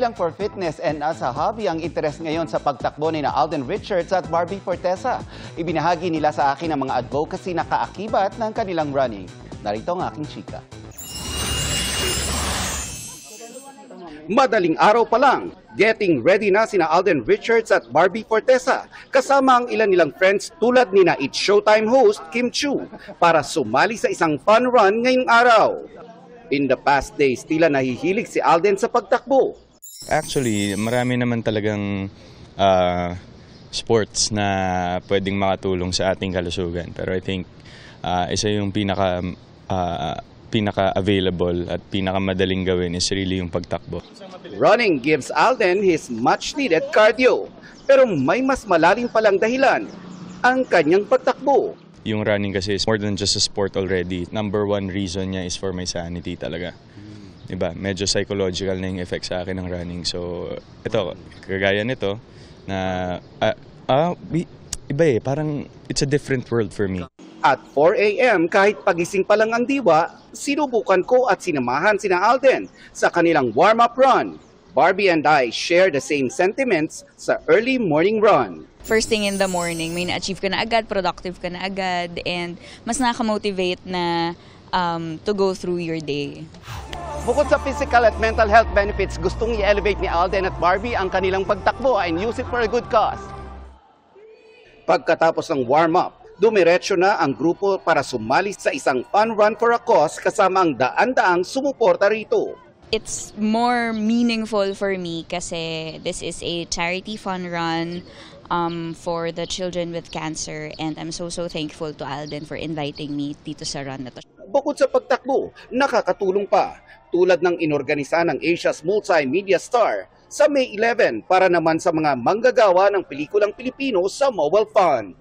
lang for fitness and as a hobby ang interes ngayon sa pagtakbo ni na Alden Richards at Barbie Fortesa. Ibinahagi nila sa akin ang mga advocacy na kaakibat ng kanilang running. Narito ang aking chika. Madaling araw pa lang, getting ready na sina Alden Richards at Barbie Fortesa kasama ang ilan nilang friends tulad ni na It's Showtime host Kim Chiu para sumali sa isang fun run ngayong araw. In the past days, tila nahihilig si Alden sa pagtakbo. Actually, marami naman talagang sports na pwedeng makatulong sa ating kalusugan. Pero I think isa yung pinaka-available at pinakamadaling gawin is really yung pagtakbo. Running gives Alden his much-needed cardio. Pero may mas malalim palang dahilan, ang kanyang pagtakbo. Yung running kasi is more than just a sport already. Number one reason niya is for my sanity talaga. Diba? Medyo psychological na yung effect sa akin ng running. So, ito, kagaya nito, na iba parang it's a different world for me. At 4 a.m. kahit pagising pa lang ang diwa, sinubukan ko at sinamahan sina Alden sa kanilang warm-up run. Barbie and I share the same sentiments sa early morning run. First thing in the morning, may na-achieve ka na agad, productive ka na agad, and mas nakaka-motivate na to go through your day. Bukod sa physical at mental health benefits, gustong i-elevate ni Alden at Barbie ang kanilang pagtakbo and use it for a good cause. Pagkatapos ng warm-up, dumiretso na ang grupo para sumali sa isang fun run for a cause kasama ang daan-daang sumuporta rito. It's more meaningful for me kasi this is a charity fun run for the children with cancer, and I'm so thankful to Alden for inviting me dito sa run na to. Bukod sa pagtakbo, nakakatulong pa tulad ng inorganisa ng Asia's multimedia star sa May 11 para naman sa mga manggagawa ng pelikulang Pilipino sa Mobile Fund.